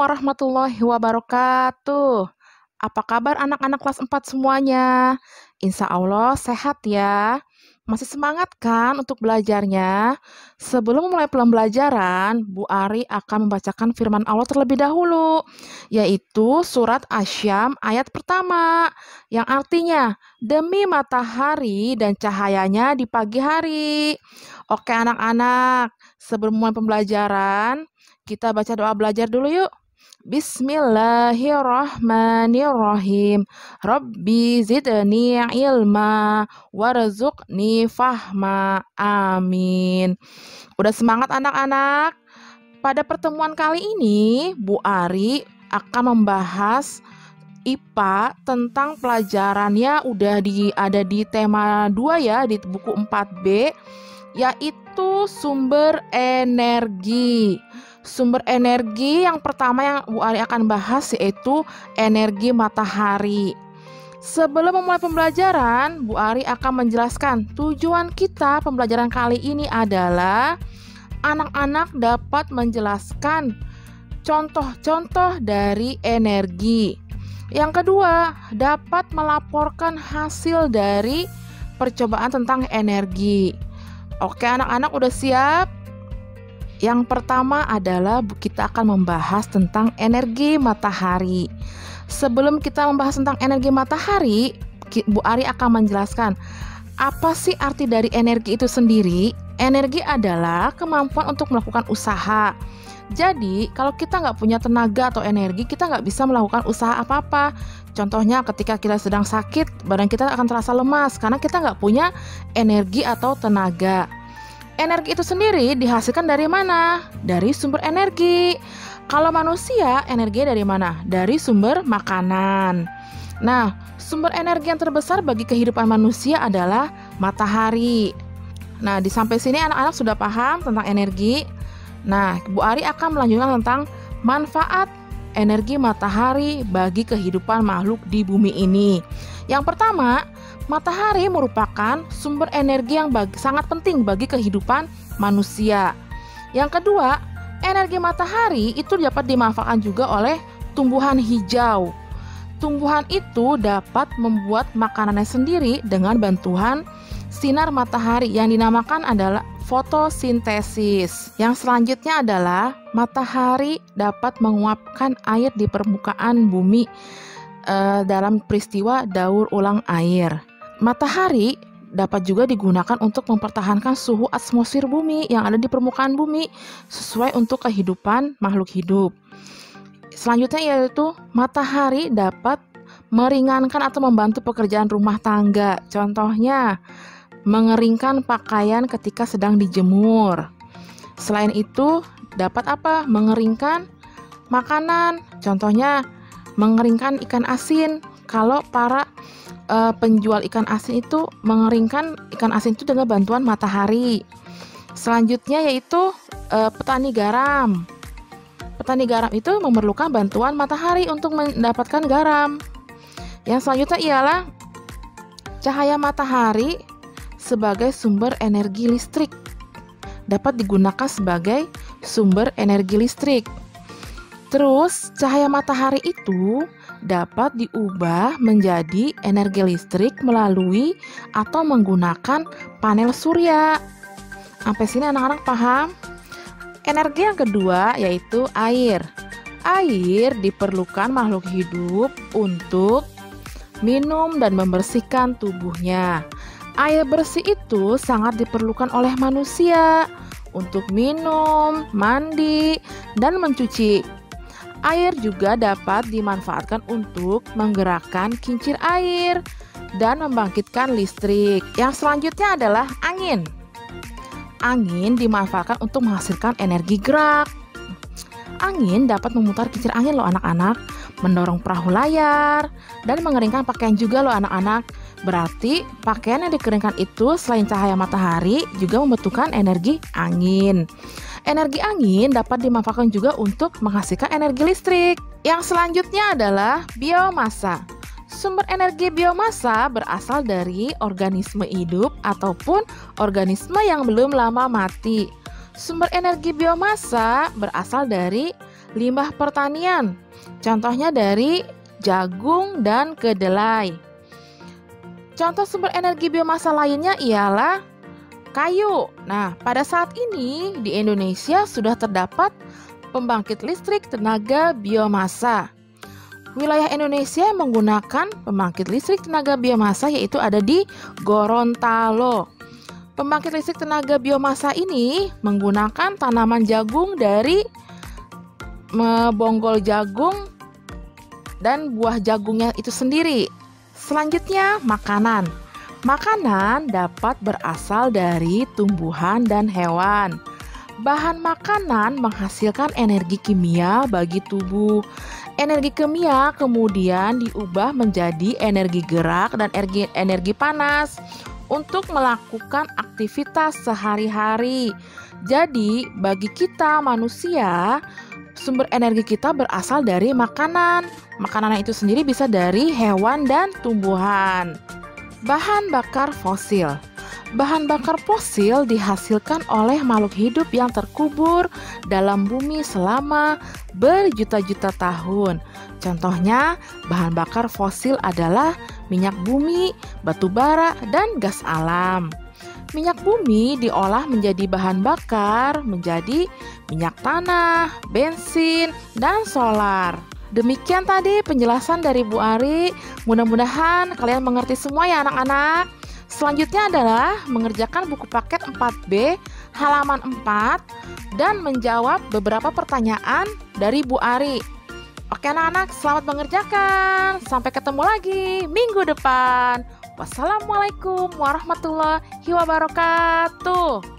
warahmatullahi wabarakatuh. Apa kabar anak-anak kelas 4 semuanya? Insya Allah sehat ya. Masih semangat kan untuk belajarnya? Sebelum mulai pembelajaran, Bu Ari akan membacakan firman Allah terlebih dahulu, yaitu surat Asy-Syams ayat pertama, yang artinya, demi matahari dan cahayanya di pagi hari. Oke anak-anak, sebelum mulai pembelajaran, kita baca doa belajar dulu yuk. Bismillahirrahmanirrahim. Rabbi zidni ilma warzuqni fahma. Amin. Udah semangat anak-anak? Pada pertemuan kali ini, Bu Ari akan membahas IPA tentang pelajarannya ada di tema 2 ya, di buku 4B, yaitu sumber energi. Sumber energi yang pertama yang Bu Ari akan bahas yaitu energi matahari. Sebelum memulai pembelajaran, Bu Ari akan menjelaskan tujuan kita pembelajaran kali ini adalah anak-anak dapat menjelaskan contoh-contoh dari energi. Yang kedua, dapat melaporkan hasil dari percobaan tentang energi. Oke anak-anak udah siap? Yang pertama adalah kita akan membahas tentang energi matahari. Sebelum kita membahas tentang energi matahari, Bu Ari akan menjelaskan apa sih arti dari energi itu sendiri. Energi adalah kemampuan untuk melakukan usaha. Jadi, kalau kita nggak punya tenaga atau energi, kita nggak bisa melakukan usaha apa-apa. Contohnya ketika kita sedang sakit, badan kita akan terasa lemas karena kita nggak punya energi atau tenaga. Energi itu sendiri dihasilkan dari mana? Dari sumber energi. Kalau manusia, energinya dari mana? Dari sumber makanan. Nah, sumber energi yang terbesar bagi kehidupan manusia adalah matahari. Nah, sampai sini anak-anak sudah paham tentang energi. Nah, Bu Ari akan melanjutkan tentang manfaat energi matahari bagi kehidupan makhluk di bumi ini. Yang pertama, matahari merupakan sumber energi yang sangat penting bagi kehidupan manusia. Yang kedua, energi matahari itu dapat dimanfaatkan juga oleh tumbuhan hijau. Tumbuhan itu dapat membuat makanannya sendiri dengan bantuan sinar matahari yang dinamakan adalah fotosintesis. Yang selanjutnya adalah matahari dapat menguapkan air di permukaan bumi dalam peristiwa daur ulang air. Matahari dapat juga digunakan untuk mempertahankan suhu atmosfer bumi yang ada di permukaan bumi sesuai untuk kehidupan makhluk hidup. Selanjutnya yaitu matahari dapat meringankan atau membantu pekerjaan rumah tangga. Contohnya, mengeringkan pakaian ketika sedang dijemur. Selain itu, dapat apa? Mengeringkan makanan. Contohnya, mengeringkan ikan asin. Kalau para penjual ikan asin itu mengeringkan ikan asin itu dengan bantuan matahari. Selanjutnya yaitu petani garam. Petani garam itu memerlukan bantuan matahari untuk mendapatkan garam. Yang selanjutnya ialah cahaya matahari sebagai sumber energi listrik. Dapat digunakan sebagai sumber energi listrik. Terus, cahaya matahari itu dapat diubah menjadi energi listrik melalui atau menggunakan panel surya. Sampai sini anak-anak paham? Energi yang kedua yaitu air. Air diperlukan makhluk hidup untuk minum dan membersihkan tubuhnya. Air bersih itu sangat diperlukan oleh manusia untuk minum, mandi, dan mencuci. Air juga dapat dimanfaatkan untuk menggerakkan kincir air dan membangkitkan listrik. Yang selanjutnya adalah angin. Angin dimanfaatkan untuk menghasilkan energi gerak. Angin dapat memutar kincir angin loh anak-anak, mendorong perahu layar, dan mengeringkan pakaian juga loh anak-anak. Berarti pakaian yang dikeringkan itu selain cahaya matahari juga membutuhkan energi angin. Energi angin dapat dimanfaatkan juga untuk menghasilkan energi listrik. Yang selanjutnya adalah biomasa. Sumber energi biomasa berasal dari organisme hidup ataupun organisme yang belum lama mati. Sumber energi biomasa berasal dari limbah pertanian. Contohnya dari jagung dan kedelai. Contoh sumber energi biomasa lainnya ialah kayu. Nah, pada saat ini di Indonesia sudah terdapat pembangkit listrik tenaga biomasa. Wilayah Indonesia yang menggunakan pembangkit listrik tenaga biomasa yaitu ada di Gorontalo. Pembangkit listrik tenaga biomasa ini menggunakan tanaman jagung dari bonggol jagung dan buah jagungnya itu sendiri. Selanjutnya, makanan. Makanan dapat berasal dari tumbuhan dan hewan. Bahan makanan menghasilkan energi kimia bagi tubuh. Energi kimia kemudian diubah menjadi energi gerak dan energi panas untuk melakukan aktivitas sehari-hari. Jadi, bagi kita manusia, sumber energi kita berasal dari makanan. Makanan itu sendiri bisa dari hewan dan tumbuhan. Bahan bakar fosil. Bahan bakar fosil dihasilkan oleh makhluk hidup yang terkubur dalam bumi selama berjuta-juta tahun. Contohnya, bahan bakar fosil adalah minyak bumi, batu bara, dan gas alam. Minyak bumi diolah menjadi bahan bakar, menjadi minyak tanah, bensin, dan solar. Demikian tadi penjelasan dari Bu Ari. Mudah-mudahan kalian mengerti semua ya anak-anak. Selanjutnya adalah mengerjakan buku paket 4B halaman 4 dan menjawab beberapa pertanyaan dari Bu Ari. Oke anak-anak, selamat mengerjakan. Sampai ketemu lagi minggu depan. Wassalamualaikum warahmatullahi wabarakatuh.